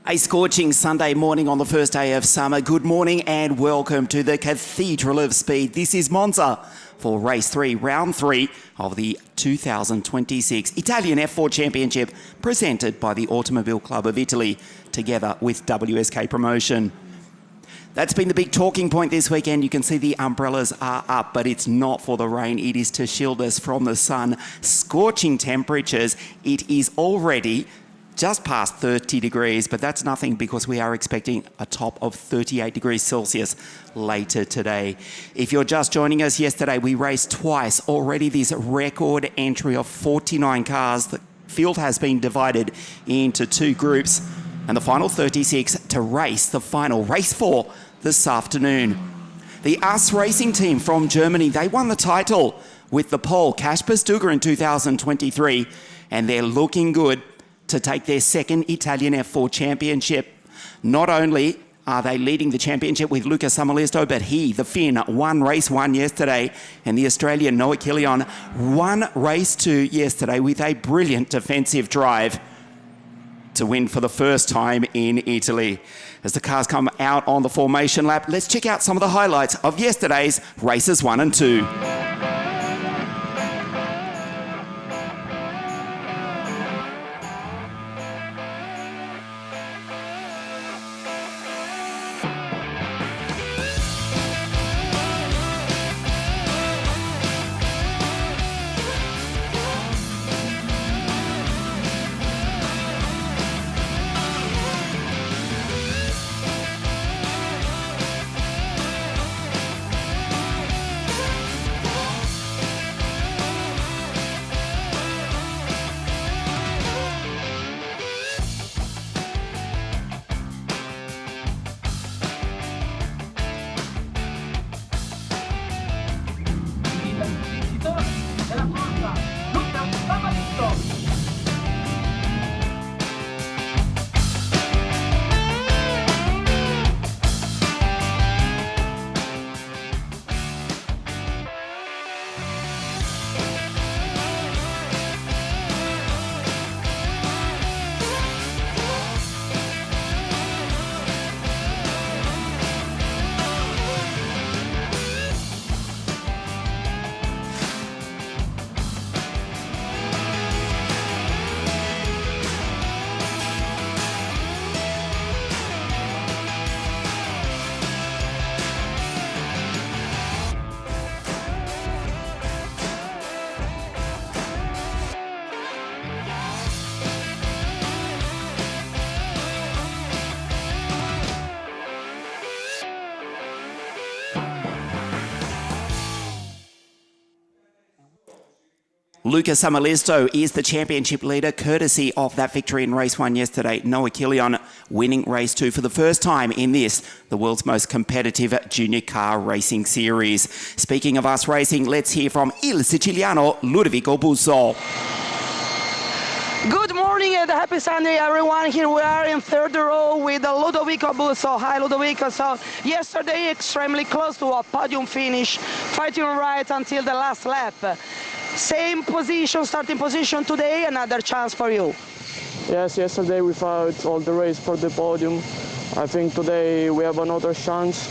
A scorching Sunday morning on the first day of summer. Good morning and welcome to the Cathedral of Speed. This is Monza for race 3, round 3 of the 2026 Italian F4 Championship, presented by the Automobile Club of Italy, together with WSK Promotion. That's been the big talking point this weekend. You can see the umbrellas are up, but it's not for the rain. It is to shield us from the sun. Scorching temperatures. It is already just past 30 degrees, but that's nothing because we are expecting a top of 38 degrees Celsius later today. If you're just joining us, yesterday we raced twice. Already this record entry of 49 cars. The field has been divided into two groups, and the final 36 to race the final race 4 this afternoon. The US racing team from Germany, they won the title with the pole Kasper Stuger in 2023, and they're looking good to take their second Italian F4 championship. Not only are they leading the championship with Luca Samolisto, but he, the Finn, won race 1 yesterday, and the Australian Noah Kilian won race 2 yesterday with a brilliant defensive drive to win for the first time in Italy. As the cars come out on the formation lap, let's check out some of the highlights of yesterday's races 1 and 2. Luca Samolisto is the championship leader, courtesy of that victory in race 1 yesterday. Noah Kilian winning race 2 for the first time in this, the world's most competitive junior car racing series. Speaking of us racing, let's hear from Il Siciliano Ludovico Busso. Good morning and happy Sunday, everyone. Here we are in third row with Ludovico Busso. Hi, Ludovico. So yesterday, extremely close to a podium finish, fighting right until the last lap. Same position, starting position today, another chance for you. Yes, yesterday we fought all the race for the podium. I think today we have another chance.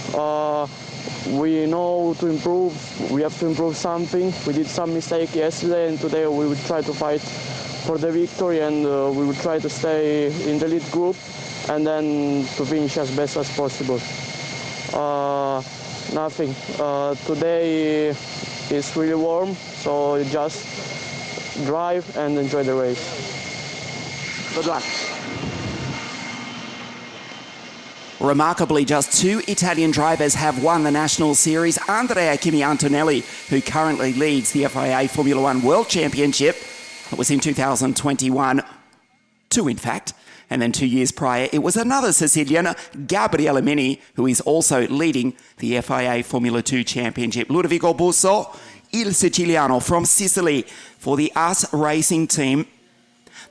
We know to improve, we have to improve something. We did some mistake yesterday, and today we will try to fight for the victory, and we will try to stay in the lead group and then to finish as best as possible. Nothing. Today it's really warm, so just drive and enjoy the race. Good luck. Remarkably, just 2 Italian drivers have won the National Series. Andrea Kimi Antonelli, who currently leads the FIA Formula One World Championship. It was in 2021, 2 in fact, and then 2 years prior, it was another Sicilian, Gabriele Mini, who is also leading the FIA Formula 2 Championship. Ludovico Busso, Il Siciliano from Sicily for the US racing team.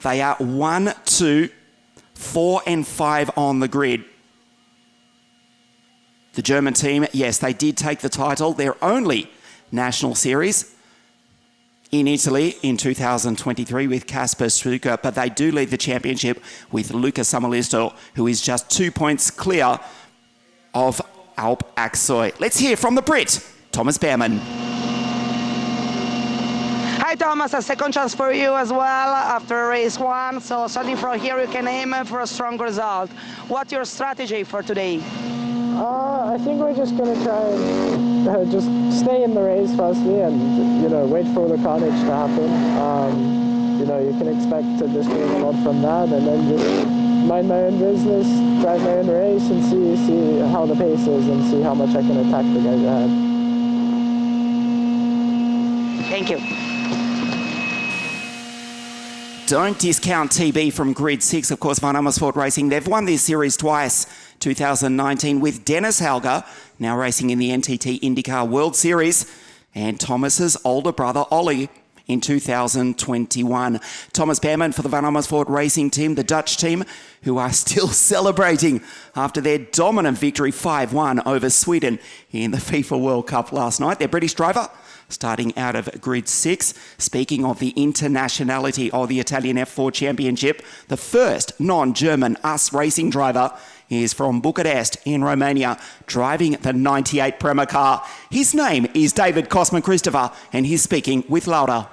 They are 1, 2, 4 and 5 on the grid. The German team, yes, they did take the title, their only National Series. in Italy in 2023 with Kasper Struker, but they do lead the championship with Luca Summerlisto, who is just 2 points clear of Alp Aksoy. Let's hear from the Brit, Thomas Behrman. Hi Thomas, a second chance for you as well after race one. So starting from here, you can aim for a strong result. What's your strategy for today? I think we're just going to try and just stay in the race firstly and, wait for the carnage to happen. You can expect to just gain a lot from that and then just mind my own business, drive my own race and see how the pace is and see how much I can attack the guys ahead. Thank you. Don't discount TB from Grid 6, of course, Van Amersfoort Racing. They've won this series twice, 2019 with Dennis Halger, now racing in the NTT IndyCar World Series, and Thomas's older brother, Ollie, in 2021. Thomas Behrman for the Van Amersfoort Racing team, the Dutch team, who are still celebrating after their dominant victory 5-1 over Sweden in the FIFA World Cup last night. Their British driver, starting out of Grid 6. Speaking of the internationality of the Italian F4 Championship, the first non-German US racing driver is from Bucharest in Romania, driving the 98 Prema car. His name is David Cosman Christopher, and he's speaking with Lauda.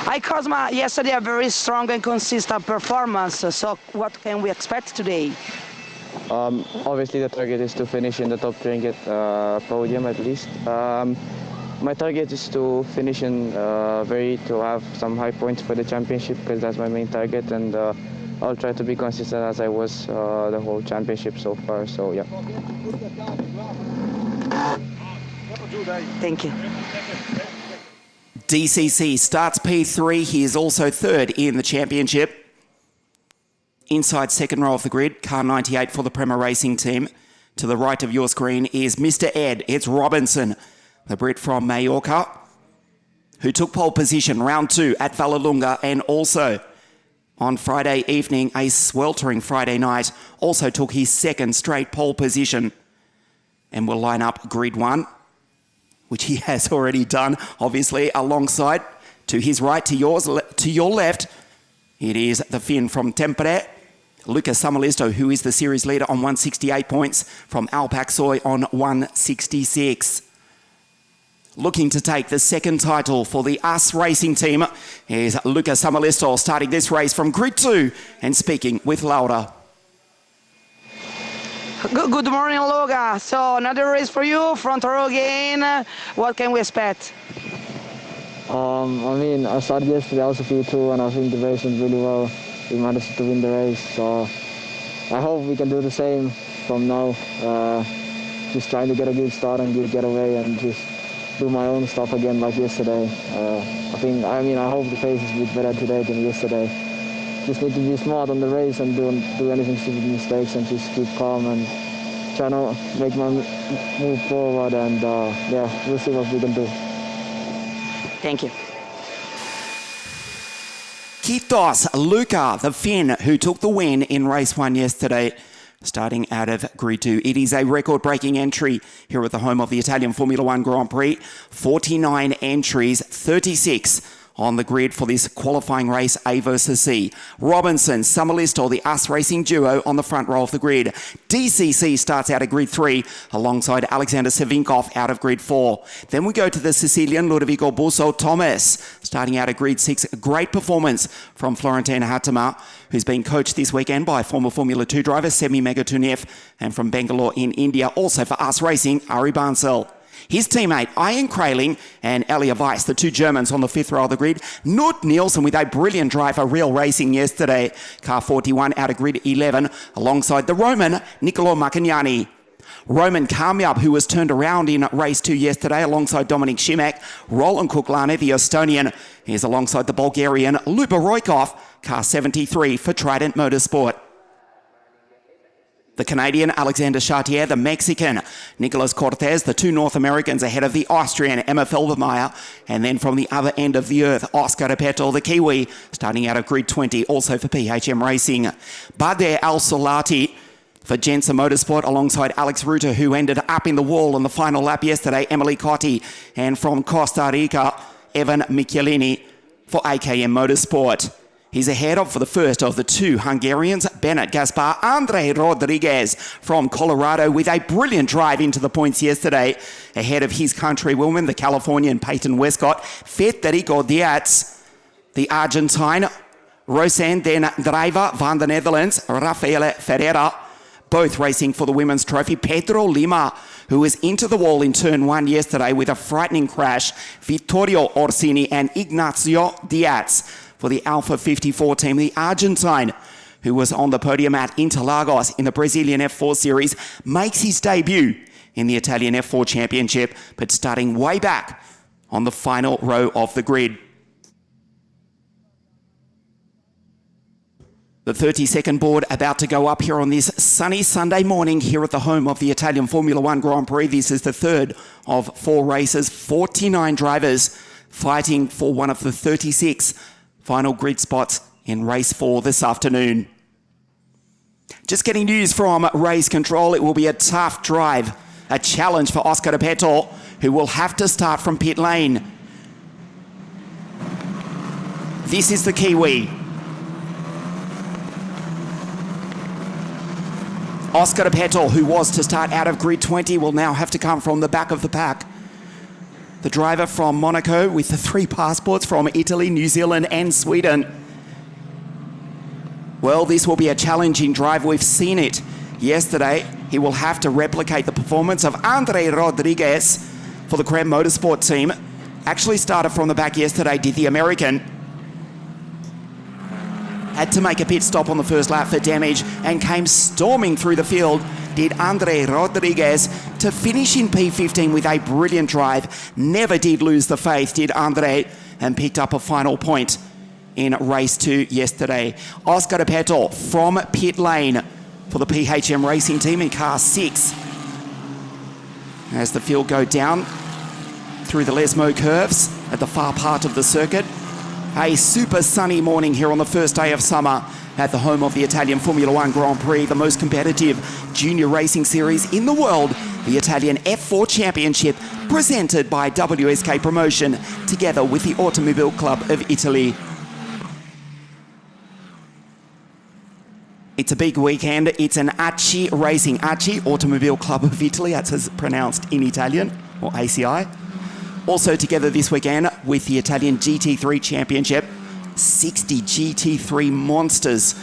Hi Cosma, yesterday a very strong and consistent performance. So what can we expect today? Obviously the target is to finish in the top 3 and get podium at least. My target is to finish in to have some high points for the championship because that's my main target, and I'll try to be consistent as I was the whole championship so far, so yeah. Thank you. DCC starts P3. He is also third in the championship. Inside second row of the grid, car 98 for the Prema Racing team. To the right of your screen is Mr. Ed. It's Robinson, the Brit from Mallorca, who took pole position round 2 at Vallelunga, and also on Friday evening, a sweltering Friday night, also took his second straight pole position and will line up grid 1, which he has already done, obviously, alongside, to his right, to your left, it is the Finn from Tempere, Luca Summerlisto, who is the series leader on 168 points, from Alp Aksoy on 166. Looking to take the second title for the US racing team is Luca Summerlisto, starting this race from grid 2 and speaking with Lauda. Good morning, Luca. So another race for you, front row again. What can we expect? I started yesterday also P2 and I think the race went really well. We managed to win the race, so I hope we can do the same from now. Just trying to get a good start and good getaway and just do my own stuff again like yesterday. I hope the pace is a bit better today than yesterday. Just need to be smart on the race and don't do anything stupid mistakes and just keep calm and try to make my move forward, and we'll see what we can do. Thank you. Kitos Luca, the Finn, who took the win in race 1 yesterday, starting out of grid 2. It is a record-breaking entry here at the home of the Italian Formula 1 Grand Prix. 49 entries, 36 on the grid for this qualifying race A versus C. Robinson, Summerlisto, the US racing duo on the front row of the grid. DCC starts out at grid 3 alongside Alexander Savinkov out of grid 4. Then we go to the Sicilian Ludovico Busso Thomas starting out at grid 6. A great performance from Florentina Hatama, who's been coached this weekend by former Formula 2 driver Semi Megatuniev, and from Bangalore in India, also for US Racing, Ari Bansel. His teammate, Ian Kraling and Elia Weiss, the two Germans on the 5th row of the grid. Knut Nielsen with a brilliant drive for Real Racing yesterday. Car 41 out of grid 11, alongside the Roman, Nicolo Maccagnani. Roman Kamyab, who was turned around in race 2 yesterday alongside Dominik Šimek. Roland Kuklane, the Estonian, is alongside the Bulgarian Luba Roykov. Car 73 for Trident Motorsport. The Canadian Alexander Chartier, the Mexican Nicolas Cortez, the two North Americans ahead of the Austrian Emma Felbermeyer, and then from the other end of the earth, Oscar Repetto, the Kiwi, starting out of grid 20, also for PHM Racing. Bader Al-Solati, for Gensa Motorsport alongside Alex Rutter, who ended up in the wall on the final lap yesterday, Emily Cotti, and from Costa Rica, Evan Michelini for AKM Motorsport. He's ahead of, for the first of the two Hungarians, Bennett Gaspar, Andre Rodriguez from Colorado with a brilliant drive into the points yesterday. Ahead of his countrywoman, the Californian Peyton Westcott, Federico Diaz, the Argentine, Rosanne Den Driver van the Netherlands, Rafaela Ferreira, both racing for the women's trophy. Pedro Lima, who was into the wall in turn one yesterday with a frightening crash. Vittorio Orsini and Ignacio Diaz for the Alpha 54 team. The Argentine, who was on the podium at Interlagos in the Brazilian F4 Series, makes his debut in the Italian F4 Championship, but starting way back on the final row of the grid. The 30-second board about to go up here on this sunny Sunday morning here at the home of the Italian Formula One Grand Prix. This is the third of four races, 49 drivers fighting for one of the 36 final grid spots in race 4 this afternoon. Just getting news from race control. It will be a tough drive, a challenge for Oscar Repetto, who will have to start from pit lane. This is the Kiwi. Oscar Repetto, who was to start out of grid 20, will now have to come from the back of the pack. The driver from Monaco with the 3 passports from Italy, New Zealand and Sweden. Well, this will be a challenging drive. We've seen it yesterday. He will have to replicate the performance of Andre Rodriguez for the Creme Motorsport team. Actually started from the back yesterday, did the American. Had to make a pit stop on the first lap for damage and came storming through the field, did Andre Rodriguez, to finish in P15 with a brilliant drive. Never did lose the faith, did Andre, and picked up a final point in race 2 yesterday. Oscar Repetto from pit lane for the PHM Racing team in car 6. As the field go down through the Lesmo curves at the far part of the circuit. A super sunny morning here on the first day of summer at the home of the Italian Formula One Grand Prix, the most competitive junior racing series in the world, the Italian F4 Championship, presented by WSK Promotion, together with the Automobile Club of Italy. It's a big weekend. It's an ACI Racing, ACI, Automobile Club of Italy, that's as pronounced in Italian, or ACI. Also together this weekend with the Italian GT3 Championship, 60 GT3 monsters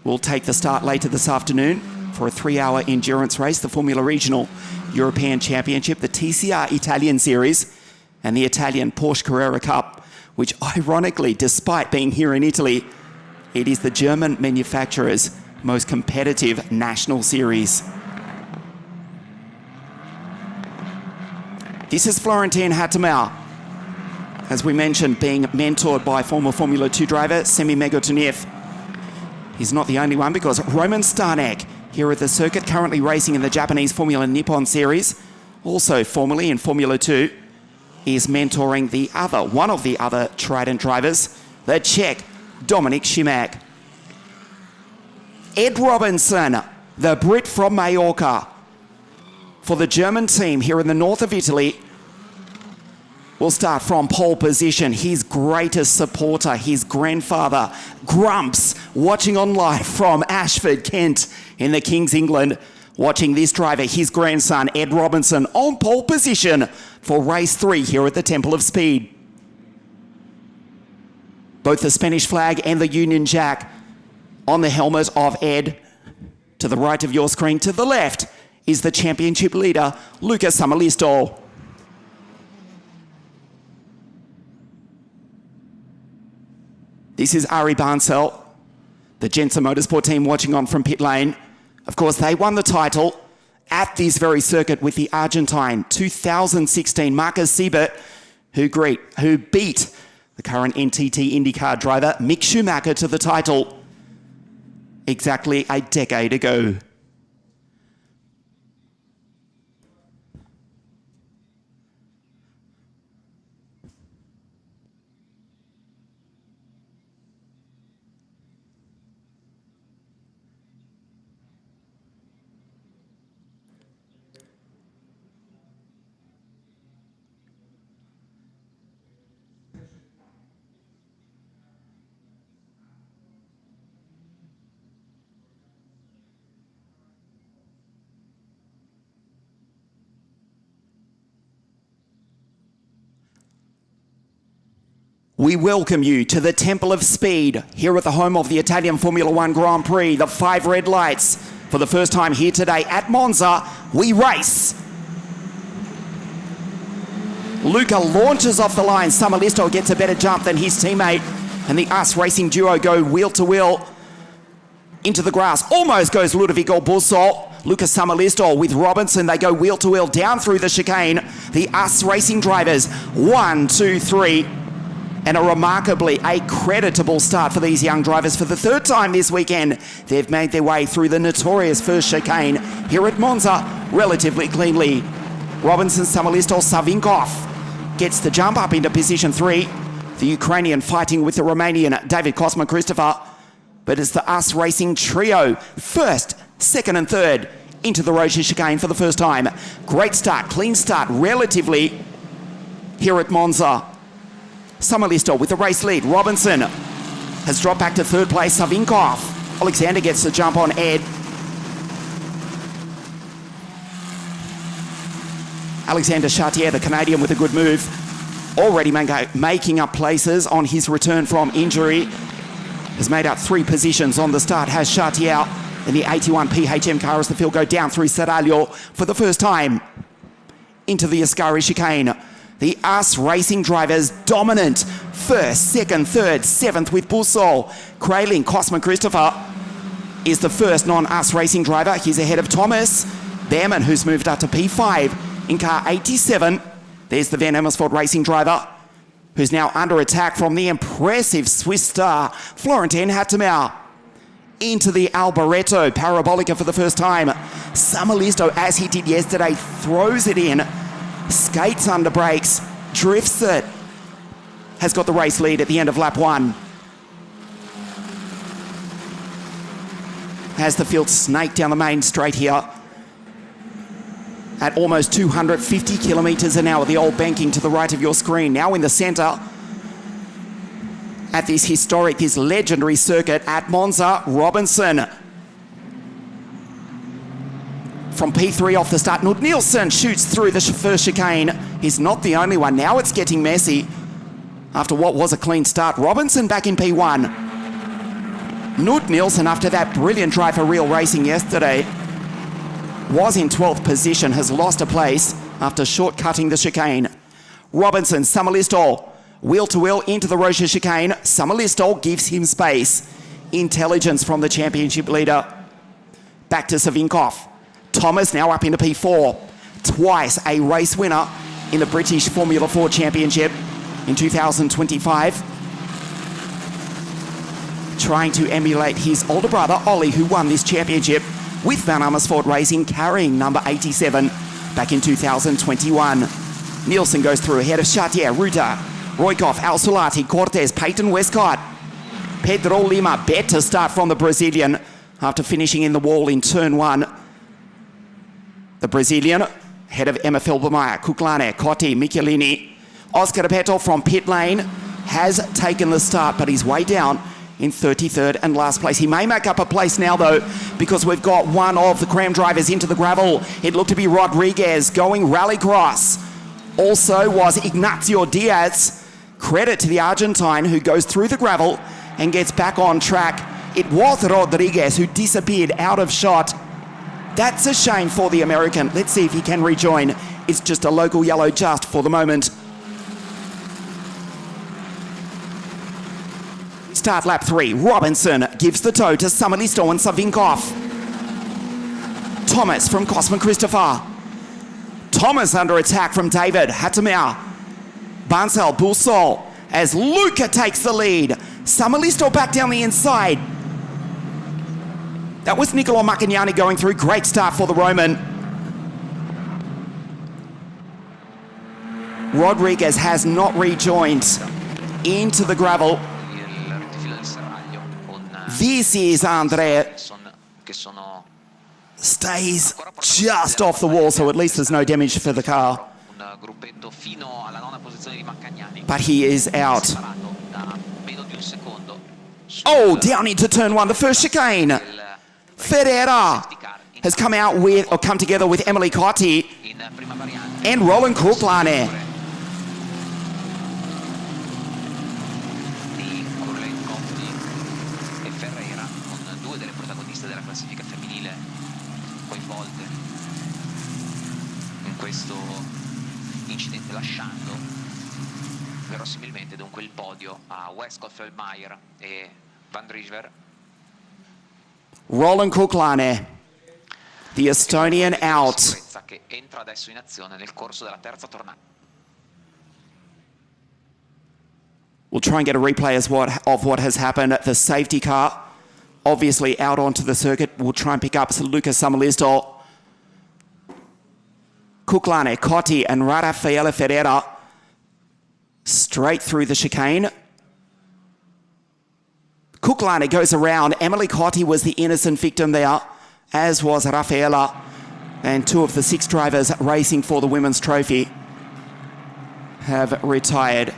will take the start later this afternoon for a 3-hour endurance race, the Formula Regional European Championship, the TCR Italian Series, and the Italian Porsche Carrera Cup, which ironically, despite being here in Italy, it is the German manufacturer's most competitive national series. This is Florentin Hattemer, as we mentioned, being mentored by former Formula 2 driver Semi Megotuniev. He's not the only one, because Roman Stanek, here at the circuit, currently racing in the Japanese Formula Nippon Series, also formerly in Formula 2, is mentoring one of the other Trident drivers, the Czech Dominik Šimek. Ed Robinson, the Brit from Mallorca, for the German team here in the north of Italy, will start from pole position. His greatest supporter, his grandfather, Grumps, watching on live from Ashford, Kent, in the King's England, watching this driver, his grandson, Ed Robinson, on pole position for race 3 here at the Temple of Speed. Both the Spanish flag and the Union Jack on the helmet of Ed. To the right of your screen, to the left, is the championship leader, Luca Samalisto. This is Ari Barnsell, the Gensa Motorsport team, watching on from pit lane. Of course, they won the title at this very circuit with the Argentine 2016 Marcus Siebert, who beat the current NTT IndyCar driver Mick Schumacher to the title exactly a decade ago. We welcome you to the Temple of Speed here at the home of the Italian Formula One Grand Prix. The 5 red lights for the first time here today at Monza. We race. Luca launches off the line. Samalisto gets a better jump than his teammate. And the US Racing duo go wheel to wheel into the grass. Almost goes Ludovico Bussol. Luca Samalisto with Robinson. They go wheel to wheel down through the chicane. The US Racing drivers, 1, 2, 3. And a creditable start for these young drivers. For the third time this weekend, they've made their way through the notorious first chicane here at Monza relatively cleanly. Robinson, Samalisto, Savinkov gets the jump up into position 3. The Ukrainian fighting with the Romanian David Kosma Christopher. But it's the US Racing trio, first, second and third, into the Rocha chicane for the first time. Great start, clean start, relatively, here at Monza. Samalisto with the race lead. Robinson has dropped back to third place. Savinkov. Alexander gets the jump on Ed. Alexander Chartier, the Canadian, with a good move. Already making up places on his return from injury. Has made up 3 positions on the start. Has Chartier in the 81 PHM car as the field go down through Seraglio for the first time into the Ascari chicane. The US Racing drivers dominant. First, second, third, 7th with Bussol. Kraling, Kosma Christopher is the first non-US Racing driver. He's ahead of Thomas Behrman, who's moved up to P5 in car 87. There's the Van Amersfoort Racing driver, who's now under attack from the impressive Swiss star, Florentin Hattemer. Into the Alboreto Parabolica for the first time. Samalisto, as he did yesterday, throws it in. Skates under brakes, drifts it, has got the race lead at the end of lap 1. Has the field snaked down the main straight here at almost 250 kilometres an hour. The old banking to the right of your screen. Now in the centre at this historic, this legendary circuit at Monza. Robinson from P3 off the start. Knud Nielsen shoots through the first chicane. He's not the only one. Now it's getting messy after what was a clean start. Robinson back in P1. Knud Nielsen, after that brilliant drive for Real Racing yesterday, was in 12th position, has lost a place after shortcutting the chicane. Robinson, Samalisto, wheel to wheel into the Rocha chicane. Samalisto gives him space. Intelligence from the championship leader. Back to Savinkov. Thomas now up into P4. Twice a race winner in the British Formula 4 Championship in 2025. Trying to emulate his older brother, Ollie, who won this championship with Van Amersfoort Racing, carrying number 87 back in 2021. Nielsen goes through ahead of Chartier, Ruta, Roykov, Al Solati, Cortez, Peyton Westcott. Pedro Lima, better start from the Brazilian after finishing in the wall in turn 1. The Brazilian, ahead of Emma Felbermeyer, Kuklane, Cotti, Michelini. Oscar Petto from pit lane has taken the start, but he's way down in 33rd and last place. He may make up a place now, though, because we've got one of the Cram drivers into the gravel. It looked to be Rodriguez going rallycross. Also was Ignacio Diaz. Credit to the Argentine who goes through the gravel and gets back on track. It was Rodriguez who disappeared out of shot. That's a shame for the American. Let's see if he can rejoin. It's just a local yellow just for the moment. Start lap 3. Robinson gives the toe to Samalisto and Savinkov. Thomas from Kosma Christopher. Thomas under attack from David Hattemer. Bansal Bussol as Luca takes the lead. Samalisto back down the inside. That was Niccolo Maccagnani going through. Great start for the Roman. Rodriguez has not rejoined into the gravel. This is Andrea. Stays just off the wall, so at least there's no damage for the car. But he is out. Oh, down into turn 1, the first chicane. Ferreira has come together with Emily Cotti and Roland Kuklane. questo incidente, lasciando verosimilmente dunque il podio a Westcott, Feldmayer e Van Driesver. Roland Kuklane, the Estonian out. Che entra adesso in azione nel corso della terza tornata. We'll try and get a replay of what has happened. The safety car, obviously out onto the circuit. We'll try and pick up Lucas Samalisto. Kuklane, Cotti and Raffaele Ferreira straight through the chicane. Kuklane goes around. Emily Cotti was the innocent victim there, as was Raffaella, and 2 of the 6 drivers racing for the women's trophy have retired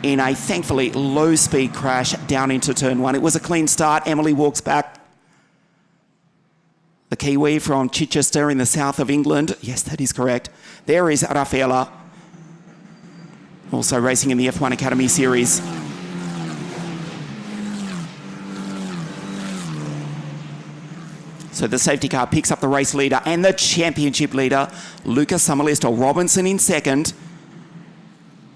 in a thankfully low-speed crash down into turn 1. It was a clean start. Emily walks back. The Kiwi from Chichester in the south of England. Yes, that is correct. There is Raffaella, also racing in the F1 Academy Series. So the safety car picks up the race leader and the championship leader, Lucas Samalisto. Robinson in second.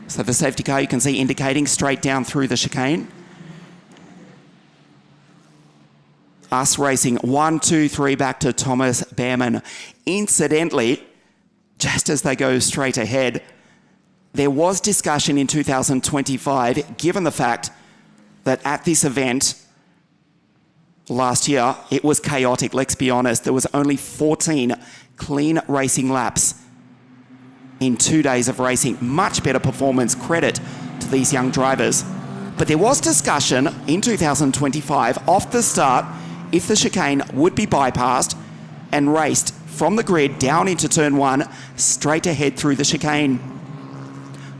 So the safety car, you can see, indicating straight down through the chicane. Us racing 1, 2, 3 back to Thomas Behrman. Incidentally, just as they go straight ahead, there was discussion in 2025, given the fact that at this event last year, it was chaotic, let's be honest. There was only 14 clean racing laps in 2 days of racing. Much better performance, credit to these young drivers. But there was discussion in 2025 off the start if the chicane would be bypassed and raced from the grid down into turn 1 straight ahead through the chicane.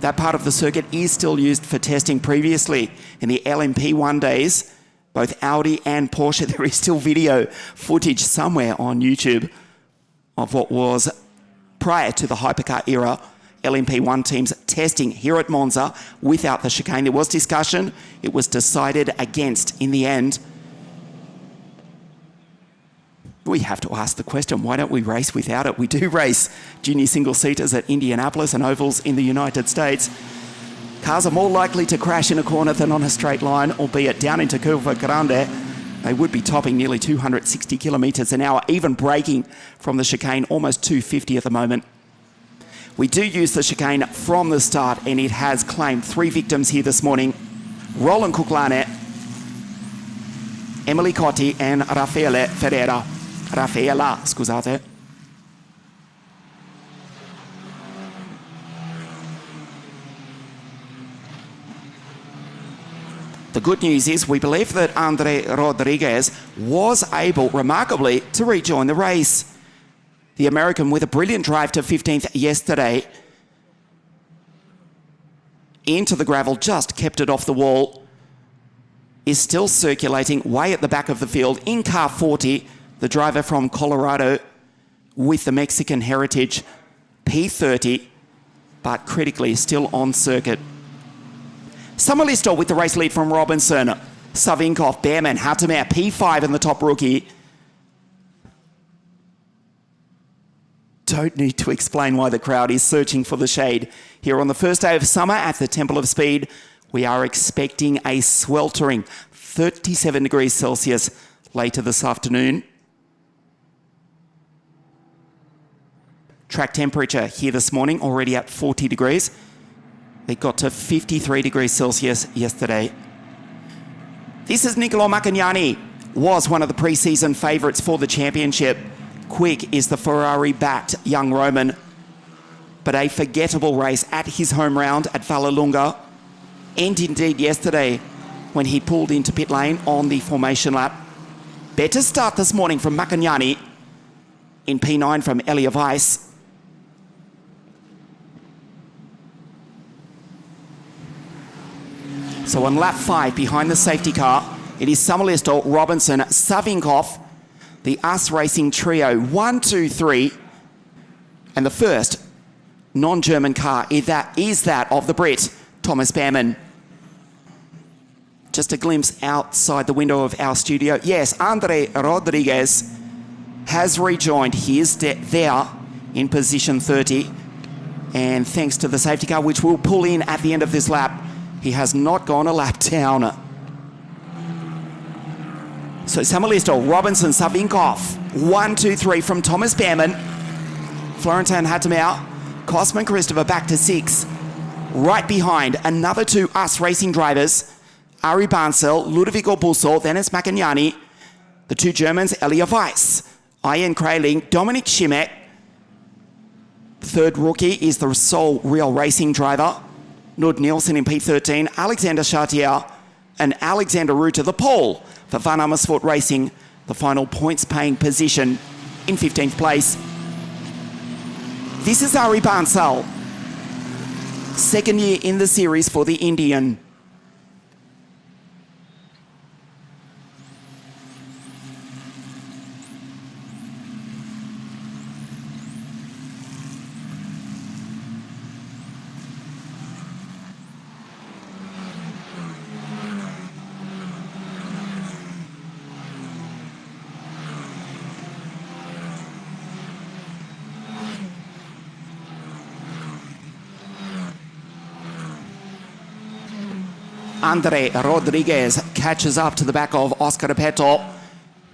That part of the circuit is still used for testing. Previously in the LMP1 days, both Audi and Porsche, there is still video footage somewhere on YouTube of what was prior to the hypercar era LMP1 teams testing here at Monza without the chicane. There was discussion. It was decided against in the end. We have to ask the question, why don't we race without it? We do race junior single-seaters at Indianapolis and ovals in the United States. Cars are more likely to crash in a corner than on a straight line, albeit down into Curva Grande. They would be topping nearly 260 kilometres an hour, even braking from the chicane, almost 250 at the moment. We do use the chicane from the start, and it has claimed 3 victims here this morning. Roland Kuklane, Emily Cotti and Raffaele Ferreira. Raffaella, scusate. The good news is we believe that Andre Rodriguez was able, remarkably, to rejoin the race. The American, with a brilliant drive to 15th yesterday, into the gravel, just kept it off the wall, is still circulating way at the back of the field in car 40, the driver from Colorado with the Mexican heritage, P30, but critically still on circuit. Samalisto with the race lead from Robinson, Savinkov, Behrman, Hattemer, P5 in the top rookie. Don't need to explain why the crowd is searching for the shade. Here on the first day of summer at the Temple of Speed, we are expecting a sweltering 37 degrees Celsius later this afternoon. Track temperature here this morning already at 40 degrees. It got to 53 degrees Celsius yesterday. This is Niccolò Macagnani, was one of the pre-season favourites for the championship. Quick is the Ferrari-backed young Roman, but a forgettable race at his home round at Vallelunga, and indeed yesterday when he pulled into pit lane on the formation lap. Better start this morning from Macagnani in P9 from Elia Weiss. So on lap 5, behind the safety car, it is Samalisto, Robinson, Savinkov, the US Racing trio, 1, 2, 3. And the first non-German car is that of the Brit, Thomas Behrman. Just a glimpse outside the window of our studio. Yes, Andre Rodriguez has rejoined. He is there in position 30. And thanks to the safety car, which will pull in at the end of this lap, he has not gone a lap down. So Samuelisto, Robinson, Savinkov, 1, 2, 3 from Thomas Behrman. Florentin Hattemauer, Cosman Christopher back to 6. Right behind, another two US racing drivers, Ari Barnsel, Ludovico Busso, then it's Macagnani. The two Germans, Elia Weiss, Ian Kraling, Dominic Schimek. Third rookie is the sole real racing driver, Nud Nielsen in P13, Alexander Chartier and Alexander Ruta, the pole for Van Amersfoort Racing, the final points-paying position in 15th place. This is Ari Barnsel, second year in the series for the Indian. Andre Rodriguez catches up to the back of Oscar Repetto,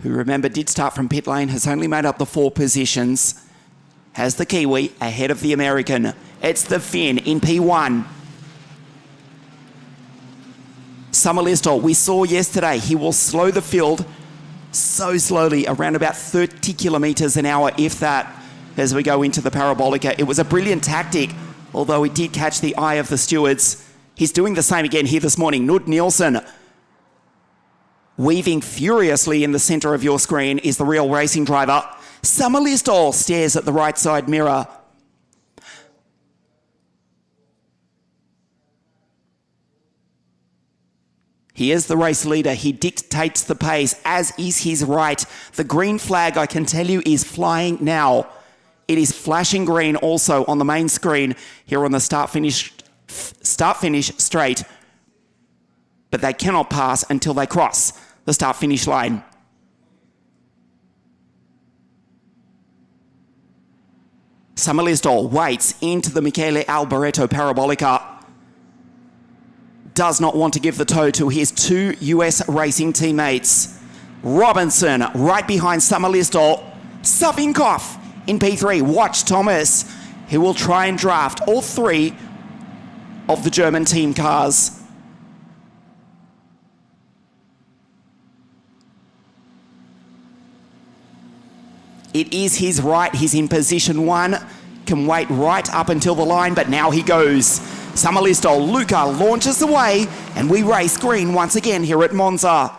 who, remember, did start from pit lane, has only made up the 4 positions. Has the Kiwi ahead of the American. It's the Finn in P1. Samuelisto, we saw yesterday, he will slow the field so slowly, around about 30 kilometres an hour, if that, as we go into the Parabolica. It was a brilliant tactic, although it did catch the eye of the stewards. He's doing the same again here this morning. Nud Nielsen, weaving furiously in the centre of your screen, is the real racing driver. Samuelisto stares at the right side mirror. He is the race leader. He dictates the pace, as is his right. The green flag, I can tell you, is flying now. It is flashing green also on the main screen here on the start-finish straight, but they cannot pass until they cross the start-finish line. Samuelisto waits into the Michele Alboreto Parabolica. Does not want to give the toe to his 2 US racing teammates. Robinson right behind Samuelisto. Savinkov in P3. Watch Thomas, who will try and draft all 3 of the German team cars. It is his right. He's in position 1. Can wait right up until the line, but now he goes. Samuelisto, Luca launches away, and we race green once again here at Monza.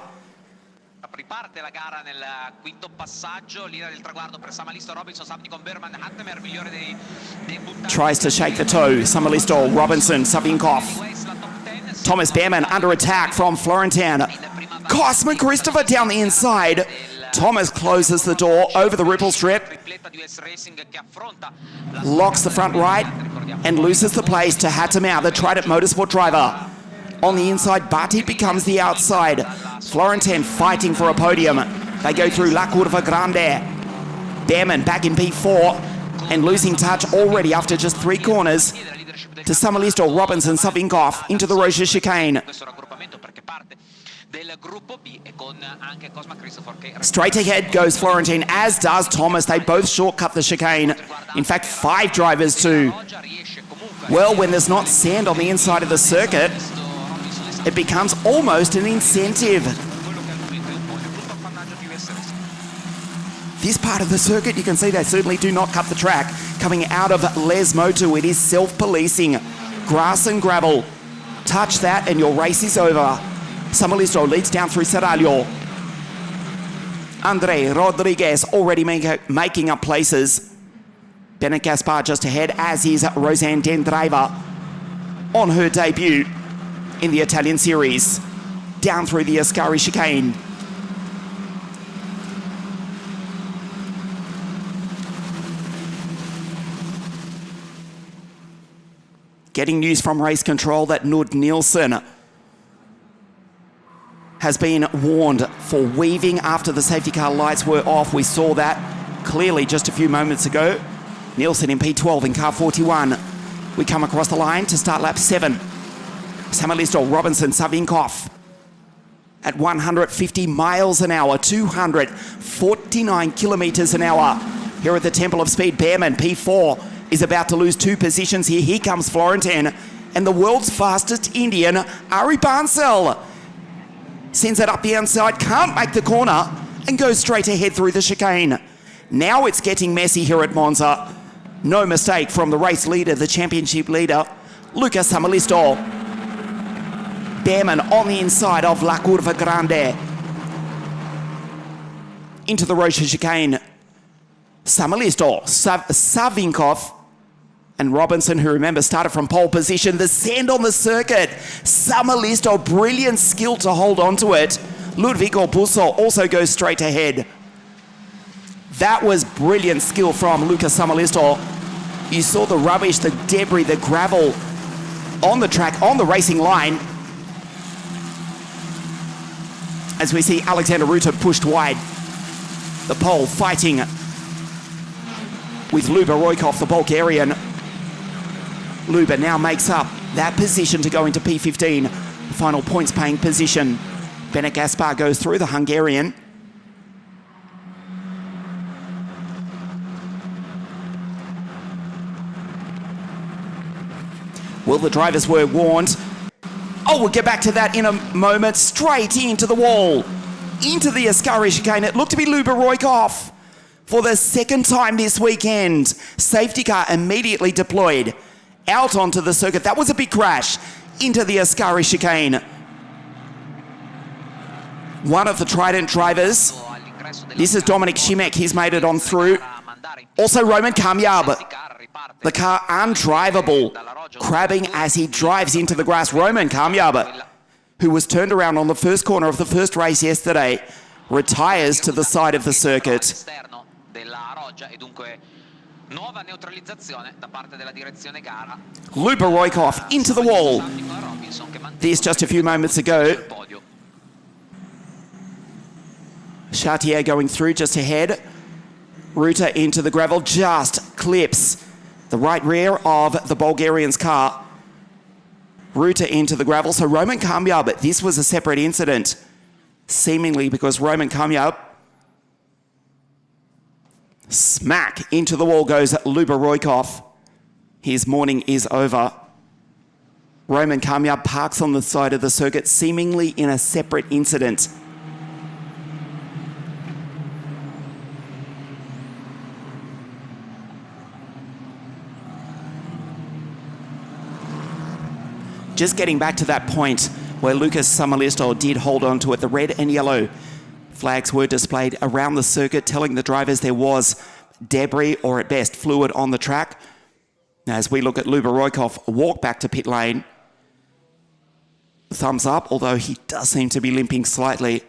Riparte la gara nel quinto passaggio, linea del traguardo per Samuelisto, Robinson, Sabnicon, Berman, Hattemer, migliore dei debuttanti. Tries to shake the toe. Samuelisto, Robinson, Savinkov. Thomas Behrman under attack from Florentin. Cosman Christopher down the inside. Thomas closes the door over the ripple strip, locks the front right, and loses the place to Hattemauer, the Trident Motorsport driver. On the inside, but it becomes the outside. Florentin fighting for a podium. They go through La Curva Grande. Behrman back in P4 and losing touch already after just 3 corners to Samuelisto, Robinson, Savinkov into the Rocher chicane. Straight ahead goes Florentin, as does Thomas. They both shortcut the chicane. In fact, 5 drivers too. Well, when there's not sand on the inside of the circuit, it becomes almost an incentive. This part of the circuit, you can see they certainly do not cut the track. Coming out of Les Motu, it is self-policing. Grass and gravel. Touch that and your race is over. Samuelisto leads down through Serraglio. Andre Rodriguez already making up places. Bennett Gaspar just ahead, as is Roseanne Dendriver on her debut in the Italian series. Down through the Ascari chicane. Getting news from race control that Nud Nielsen has been warned for weaving after the safety car lights were off. We saw that clearly just a few moments ago. Nielsen in P12 in car 41. We come across the line to start lap 7. Samalisto, Robinson, Savinkov at 150 miles an hour, 249 kilometers an hour. Here at the Temple of Speed, Behrman, P4, is about to lose 2 positions here. Here comes Florentin, and the world's fastest Indian, Ari Bansal, sends it up the outside, can't make the corner, and goes straight ahead through the chicane. Now it's getting messy here at Monza. No mistake from the race leader, the championship leader, Luca Samalisto. Behrman on the inside of La Curva Grande. Into the Rocha chicane. Samalisto, Savinkov, and Robinson, who remember started from pole position. The send on the circuit. Samalisto, brilliant skill to hold on to it. Ludvigo Busso also goes straight ahead. That was brilliant skill from Luca Samalisto. You saw the rubbish, the debris, the gravel on the track, on the racing line. As we see Alexander Ruta pushed wide. The pole fighting with Luba Roykov, the Bulgarian. Luba now makes up that position to go into P15, the final points paying position. Bennett Gaspar goes through, the Hungarian. Well, the drivers were warned. Oh, we'll get back to that in a moment. Straight into the wall. Into the Ascari chicane. It looked to be Luba Roykov for the second time this weekend. Safety car immediately deployed out onto the circuit. That was a big crash into the Ascari chicane. One of the Trident drivers. This is Dominic Šimek. He's made it on through. Also Roman Kamyab. The car undrivable, crabbing as he drives into the grass. Roman Kamyab, who was turned around on the first corner of the first race yesterday, retires to the side of the circuit. Luba Roykov into the wall. This just a few moments ago. Chartier going through just ahead. Ruta into the gravel, just clips the right rear of the Bulgarian's car. Ruta into the gravel. So Roman Kamyab, this was a separate incident, seemingly because Roman Kamyab, smack into the wall goes Luba Roykov. His morning is over. Roman Kamyab parks on the side of the circuit, seemingly in a separate incident. Just getting back to that point where Lucas Samalisto did hold on to it. The red and yellow flags were displayed around the circuit, telling the drivers there was debris or at best fluid on the track. As we look at Luba Roykov walk back to pit lane. Thumbs up, although he does seem to be limping slightly.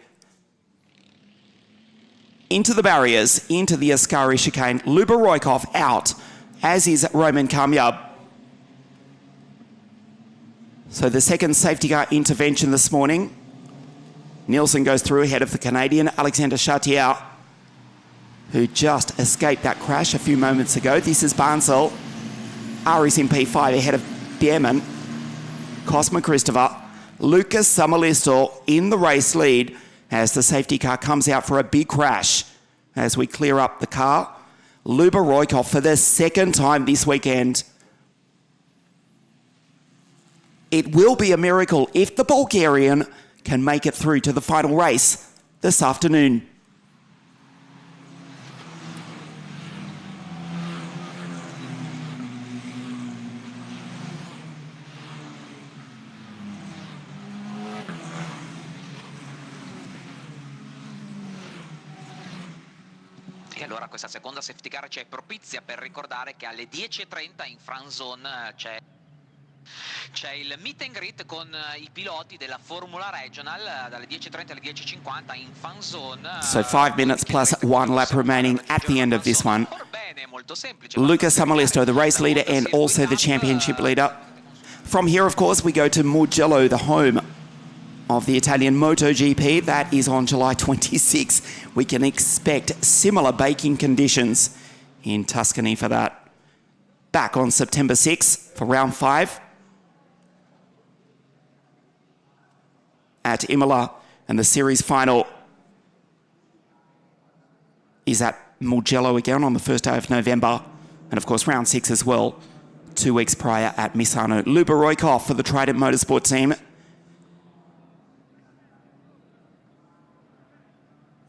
Into the barriers, into the Ascari chicane. Luba Roykov out, as is Roman Kamyab. So the second safety car intervention this morning. Nielsen goes through ahead of the Canadian, Alexander Chartier, who just escaped that crash a few moments ago. This is Bansal. Ari's in P5 ahead of Behrman. Cosma Christopher. Lucas Samalisto in the race lead as the safety car comes out for a big crash. As we clear up the car, Luba Roykov for the second time this weekend. It will be a miracle if the Bulgarian can make it through to the final race this afternoon. E allora questa seconda safety car c'è propizia per ricordare che alle 10:30 in front zone c'è il meet and greet con i piloti della Formula Regional dalle 10:30 alle 10:50 in fan zone. So 5 minutes plus 1 lap remaining at the end of this one. Lucas Samalisto, the race leader and also the championship leader. From here, of course, we go to Mugello, the home of the Italian MotoGP. That is on July 26. We can expect similar baking conditions in Tuscany for that. back on September 6th for round 5 at Imola, and the series final is at Mugello again on the first day of November, and of course round 6 as well, 2 weeks prior at Misano. Luba Roykov for the Trident Motorsport team.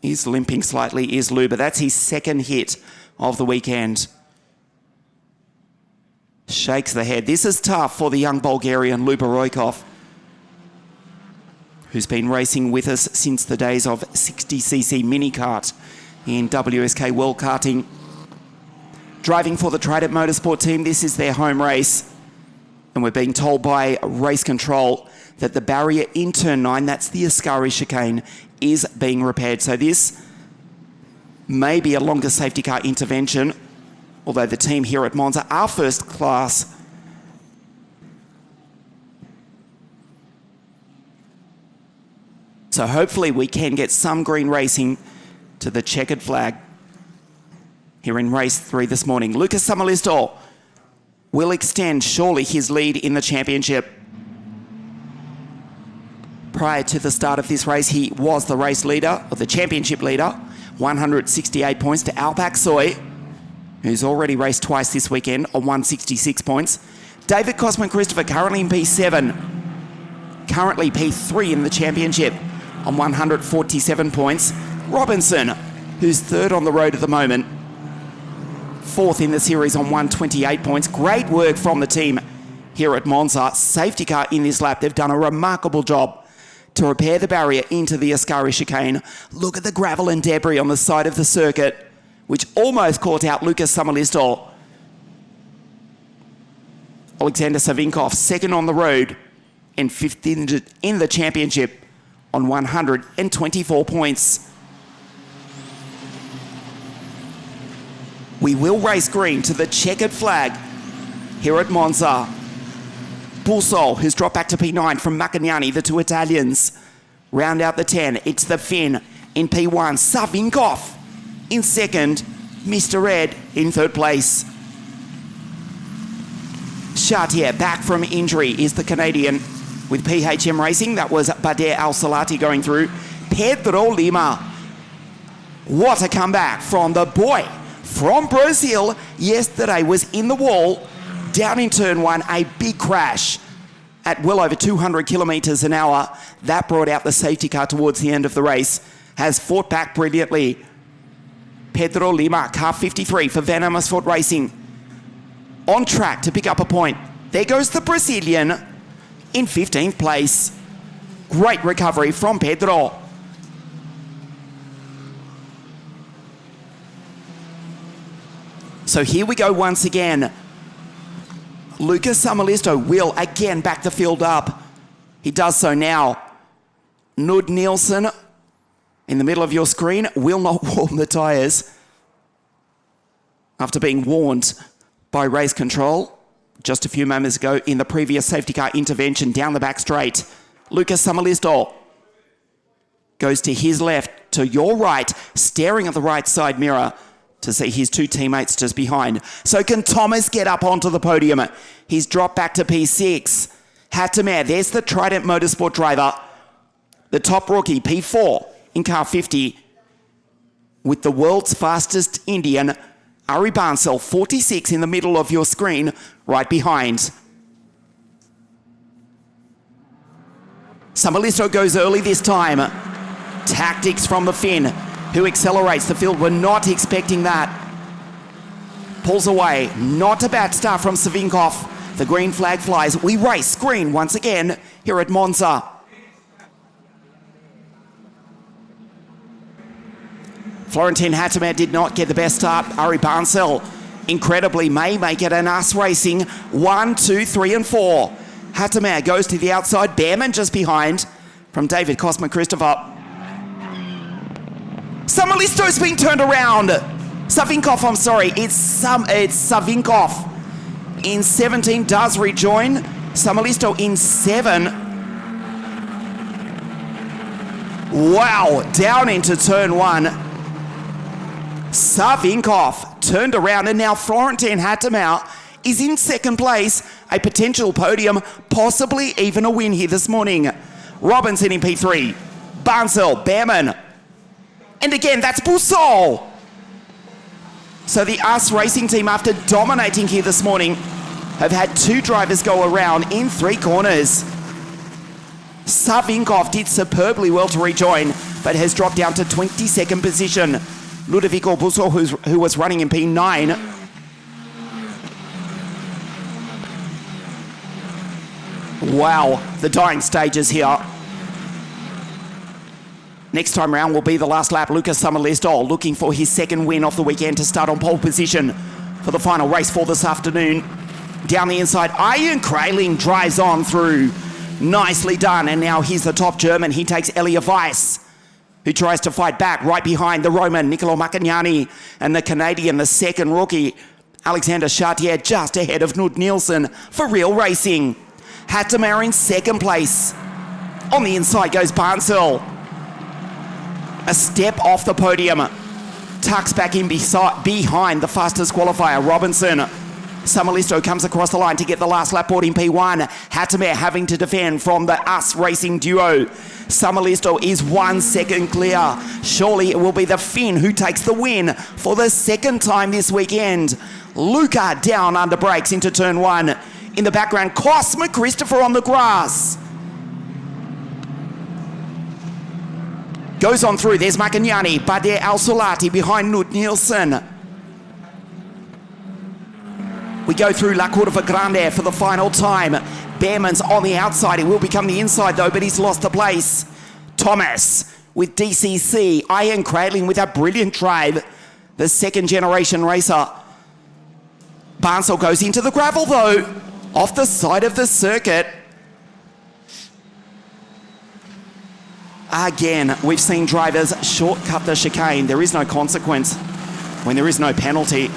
He's limping slightly, is Luba. That's his second hit of the weekend. Shakes the head. This is tough for the young Bulgarian Luba Roykov, who's been racing with us since the days of 60cc mini kart in WSK World Karting. Driving for the Trident Motorsport team, this is their home race. And we're being told by race control that the barrier in turn 9, that's the Ascari chicane, is being repaired. So this may be a longer safety car intervention, although the team here at Monza are first class. So hopefully we can get some green racing to the checkered flag here in race 3 this morning. Lucas Samalisto will extend surely his lead in the championship. Prior to the start of this race, he was the race leader, or the championship leader, 168 points to Alpak Soy, who's already raced twice this weekend on 166 points. David Cosman Christopher currently in P7, currently P3 in the championship on 147 points. Robinson, who's third on the road at the moment, fourth in the series on 128 points. Great work from the team here at Monza. Safety car in this lap. They've done a remarkable job to repair the barrier into the Ascari chicane. Look at the gravel and debris on the side of the circuit, which almost caught out Lucas Samalisto. Alexander Savinkov, second on the road and fifth in the championship on 124 points. We will race green to the checkered flag here at Monza. Pulsol, who's dropped back to P9 from Macagnani, the two Italians. Round out the 10, it's the Finn in P1. Savinkov in second, Mr. Red in third place. Chartier, back from injury, is the Canadian with PHM Racing. That was Bader Al-Salati going through. Pedro Lima. What a comeback from the boy from Brazil. Yesterday was in the wall, down in turn 1, a big crash at well over 200 kilometres an hour. That brought out the safety car towards the end of the race. Has fought back brilliantly. Pedro Lima, car 53 for Van Amersfoort Racing. On track to pick up a point. There goes the Brazilian in 15th place. Great recovery from Pedro. So here we go once again. Lucas Samalisto will again back the field up. He does so now. Nud Nielsen, in the middle of your screen, will not warm the tyres after being warned by race control just a few moments ago in the previous safety car intervention down the back straight. Lucas Samalisto goes to his left, to your right, staring at the right side mirror to see his two teammates just behind. So can Thomas get up onto the podium? He's dropped back to P6. Hattemer, there's the Trident Motorsport driver. The top rookie, P4 in car 50, with the world's fastest Indian, Ari Bansal, 46 in the middle of your screen, right behind. Samalisto goes early this time. Tactics from the Finn, who accelerates. The field were not expecting that. Pulls away. Not a bad start from Savinkov. The green flag flies. We race green once again here at Monza. Florentin Hattemer did not get the best start. Ari Bansal, incredibly, may make it an us racing 1, 2, 3 and 4. Hattemer goes to the outside. Behrman just behind from David Cosman Christopher. Samalisto's been turned around. Savinkov, I'm sorry. It's Savinkov in 17 does rejoin. Samalisto in 7. Wow, down into turn 1. Savinkov turned around, and now Florentin Hattemer is in second place, a potential podium, possibly even a win here this morning. Robinson in P3, Barnsell, Behrman, and again, that's Boussole. So the US racing team, after dominating here this morning, have had 2 drivers go around in 3 corners. Savinkov did superbly well to rejoin, but has dropped down to 22nd position. Ludovico Boussole, who was running in P9. Wow, the dying stages here. Next time round will be the last lap. Lucas Summerlistol looking for his second win of the weekend to start on pole position for the final race for this afternoon. Down the inside, Ian Kraling drives on through. Nicely done, and now he's the top German. He takes Elia Weiss, who tries to fight back right behind the Roman Niccolo Maccagnani and the Canadian, the second rookie, Alexander Chartier, just ahead of Knud Nielsen for Real Racing. Hattemer in second place. On the inside goes Barnsell. A step off the podium. Tucks back in behind the fastest qualifier, Robinson. Summerlisto comes across the line to get the last lap board in P1. Hattemer having to defend from the US racing duo. Summerlisto is 1 second clear. Surely it will be the Finn who takes the win for the second time this weekend. Luca down under brakes into turn 1. In the background, Cosma Christopher on the grass. Goes on through, there's Maccagnani, Bader Al-Solati behind Knud Nielsen. We go through La Curva Grande for the final time. Behrman's on the outside, it will become the inside though, but he's lost the place. Thomas with DCC, Ian Kraling with a brilliant drive, the second generation racer. Barnsell goes into the gravel though, off the side of the circuit. Again, we've seen drivers shortcut the chicane. There is no consequence when there is no penalty.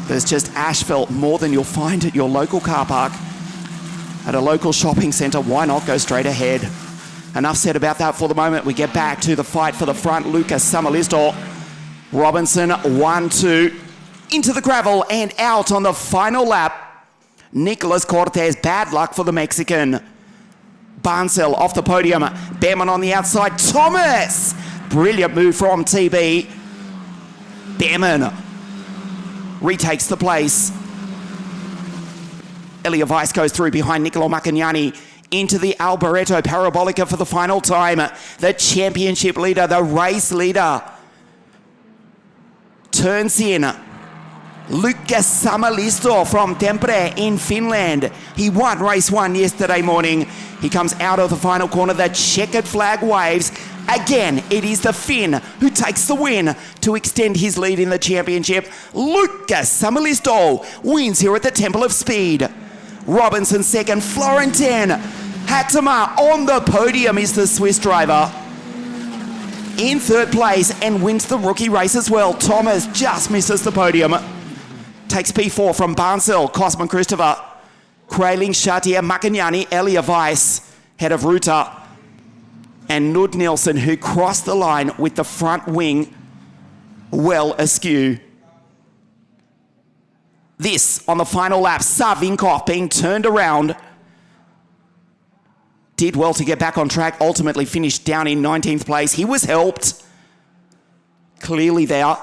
There's just asphalt more than you'll find at your local car park. At a local shopping centre, why not go straight ahead? Enough said about that for the moment. We get back to the fight for the front. Lucas Summerlisto, Robinson, 1-2, into the gravel and out on the final lap. Nicolas Cortez, bad luck for the Mexican. Barnsell off the podium, Behrman on the outside, Thomas! Brilliant move from TB. Behrman retakes the place. Elia Weiss goes through behind Niccolo Maccagnani into the Alboreto Parabolica for the final time. The championship leader, the race leader, turns in. Lucas Summerlisto from Tampere in Finland. He won race 1 yesterday morning. He comes out of the final corner. The checkered flag waves. Again, it is the Finn who takes the win to extend his lead in the championship. Lucas Summerlisto wins here at the Temple of Speed. Robinson second, Florentin. Hattemer on the podium is the Swiss driver. In third place and wins the rookie race as well. Thomas just misses the podium. Takes P4 from Barnsell, Cosman Christopher, Kraling, Chartier, Maccagnani, Elia Weiss, head of Ruta, and Knud Nielsen, who crossed the line with the front wing well askew. This on the final lap, Savinkov being turned around. Did well to get back on track, ultimately finished down in 19th place. He was helped clearly there.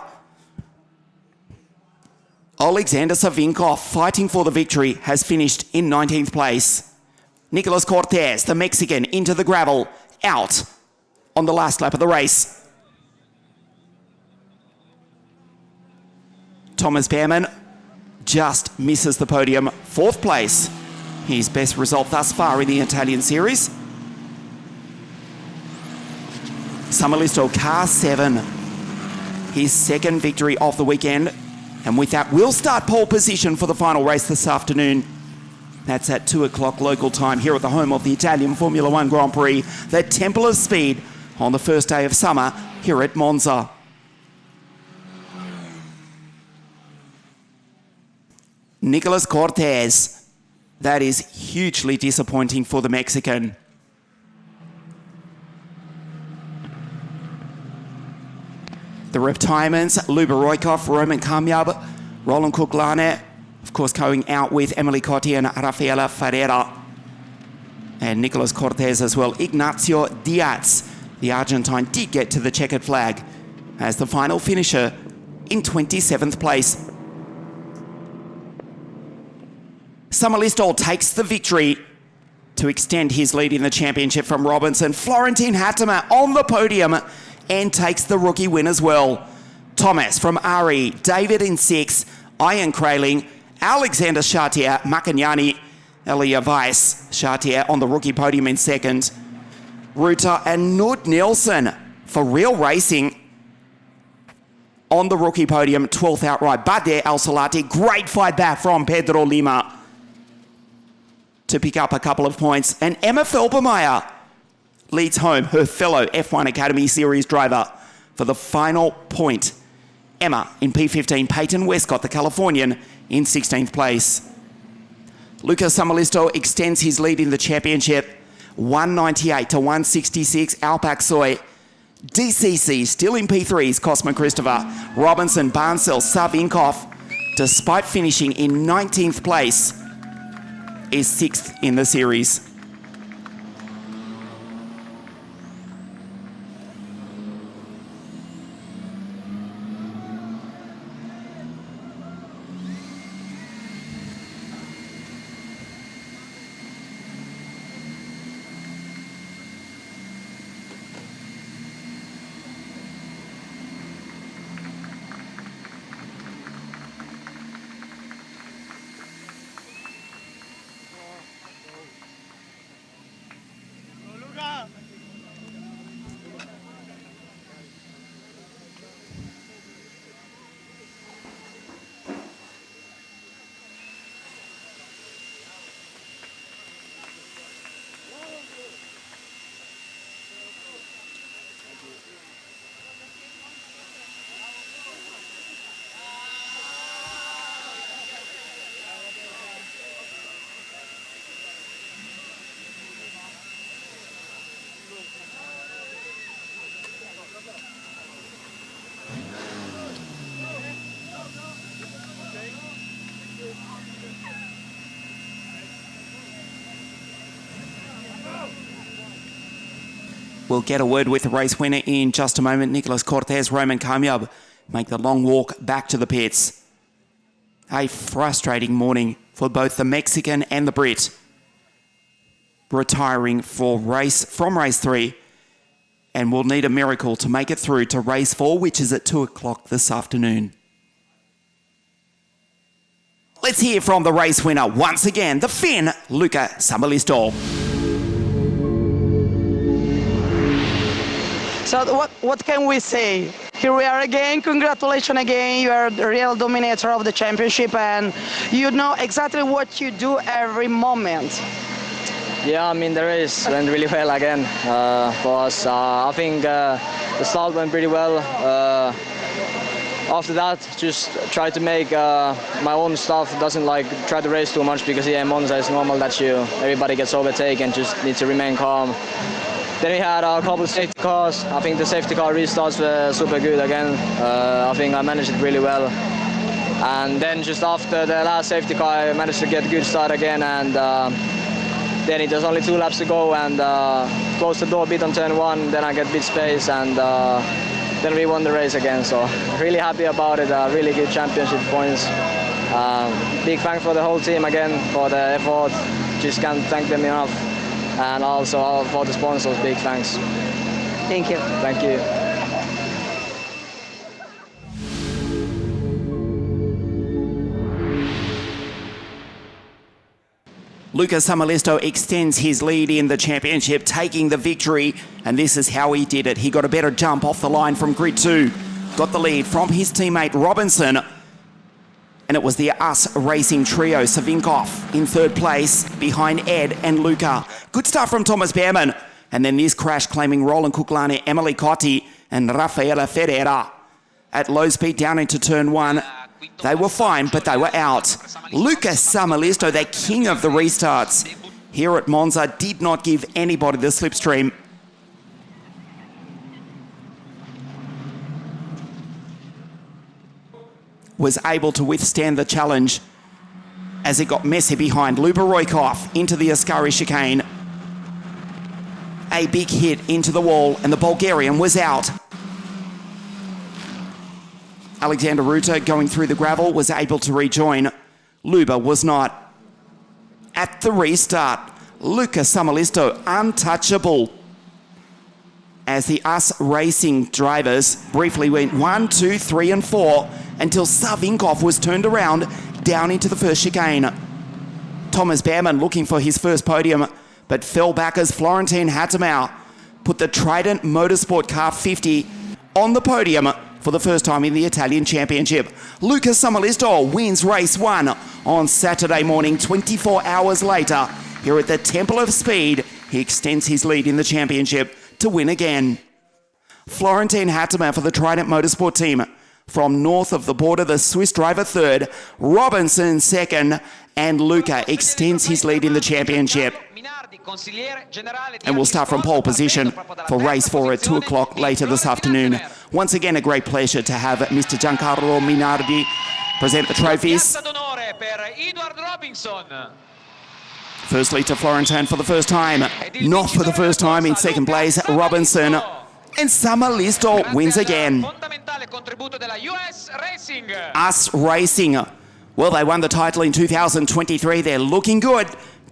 Alexander Savinkov, fighting for the victory, has finished in 19th place. Nicolas Cortez, the Mexican, into the gravel, out on the last lap of the race. Thomas Behrman just misses the podium, 4th place. His best result thus far in the Italian series. Summerlisto, car 7, his second victory of the weekend. And with that, we'll start pole position for the final race this afternoon. That's at 2 o'clock local time here at the home of the Italian Formula One Grand Prix, the Temple of Speed, on the first day of summer here at Monza. Nicolas Cortez, that is hugely disappointing for the Mexican. The retirements, Luba Roykov, Roman Kamyab, Roland Kuklane, of course, going out with Emily Cotti and Rafaela Ferreira. And Nicolas Cortez as well. Ignacio Diaz, the Argentine, did get to the checkered flag as the final finisher in 27th place. Samuelistol takes the victory to extend his lead in the championship from Robinson. Florentine Hattemer on the podium and takes the rookie win as well. Thomas from Ari, David in 6, Ian Kraling, Alexander Chartier, Makanyani, Elia Weiss, Chartier on the rookie podium in 2nd. Ruta and Nud Nielsen for Real Racing on the rookie podium, 12th outright. Bader Al Salati, great fight back from Pedro Lima to pick up a couple of points. And Emma Felbermeyer leads home her fellow F1 Academy Series driver for the final point. Emma in P15, Peyton Westcott, the Californian, in 16th place. Lucas Samuelisto extends his lead in the championship, 198 to 166. Alpac Soy, DCC still in P3s, Cosman Christopher, Robinson, Barnsell, Savinkov, despite finishing in 19th place, is 6th in the series. We'll get a word with the race winner in just a moment. Nicolas Cortez, Roman Kamyab make the long walk back to the pits. A frustrating morning for both the Mexican and the Brit, retiring from race 3, and will need a miracle to make it through to race 4, which is at 2 o'clock this afternoon. Let's hear from the race winner once again, the Finn, Luca Samuelisto. So what can we say? Here we are again. Congratulations again. You are the real dominator of the championship and you know exactly what you do every moment. Yeah, I mean, the race went really well again for us. I think the start went pretty well. After that, just try to make my own stuff. Doesn't try to race too much because here in Monza it's normal that everybody gets overtaken. Just need to remain calm. Then we had a couple of safety cars. I think the safety car restarts were super good again. I think I managed it really well. And then just after the last safety car, I managed to get a good start again. And then it was only 2 laps to go and closed the door a bit on turn 1. Then I get a bit space and then we won the race again. So really happy about it. Really good championship points. Big thanks for the whole team again for the effort. Just can't thank them enough. And also for the sponsors, big thanks. Thank you. Thank you. Lucas Samuelisto extends his lead in the championship, taking the victory, and this is how he did it. He got a better jump off the line from grid 2, got the lead from his teammate Robinson, and it was the US Racing trio, Savinkov in 3rd place behind Ed and Luca. Good start from Thomas Behrman, and then this crash claiming Roland Kuklane, Emily Cotti and Rafaela Ferreira. At low speed down into turn 1, they were fine, but they were out. Lucas Samuelisto, the king of the restarts here at Monza, did not give anybody the slipstream. Was able to withstand the challenge as it got messy behind. Luba Roykov into the Ascari chicane. A big hit into the wall, and the Bulgarian was out. Alexander Ruta, going through the gravel, was able to rejoin. Luba was not. At the restart, Luca Samalisto, untouchable. As the US Racing drivers briefly went 1, 2, 3 and 4 until Savinkov was turned around down into the first chicane. Thomas Behrman looking for his first podium, but fell back as Florentin Hattemau put the Trident Motorsport Car 50 on the podium for the first time in the Italian Championship. Luca Samalisto wins race 1 on Saturday morning, 24 hours later. Here at the Temple of Speed, he extends his lead in the championship to win again. Florentin Hattemau for the Trident Motorsport team. From north of the border, the Swiss driver third, Robinson second, and Luca extends his lead in the championship. And we'll start from pole position for race 4 at 2 o'clock later this afternoon. Once again, a great pleasure to have Mr. Giancarlo Minardi present the trophies. Firstly to Florentin for the first time. Not for the first time in second place, Robinson. And Samalisto wins again. US Racing. Well, they won the title in 2023. They're looking good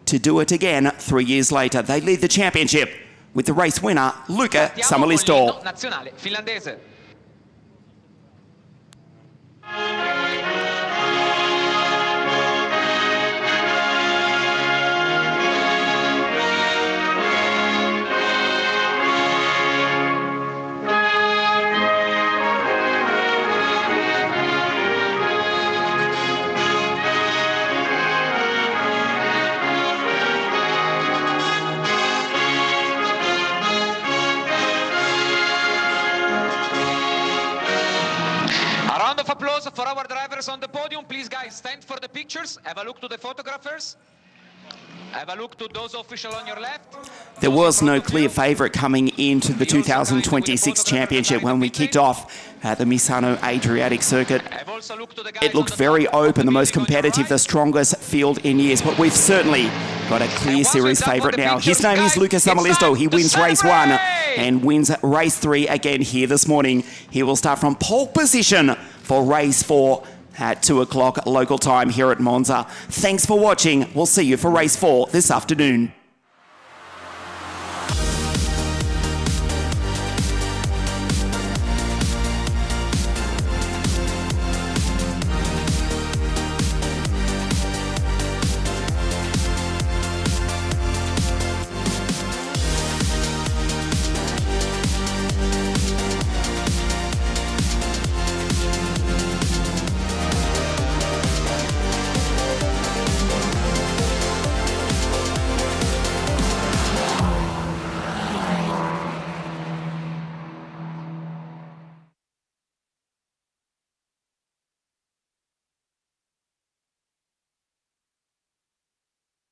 to do it again 3 years later. They lead the championship with the race winner, Luca Samalisto. Of applause for our drivers on the podium. Please, guys, stand for the pictures. Have a look to the photographers. Have a look to those officials on your left. There was no clear favourite coming into the 2026 championship when we kicked off at the Misano Adriatic Circuit. It looked very open, the most competitive, the strongest field in years, but we've certainly got a clear series favourite now. His name is Luca Samalisto. He wins race 1 and wins race 3 again here this morning. He will start from pole position for race 4 at 2 o'clock local time here at Monza. Thanks for watching. We'll see you for race 4 this afternoon.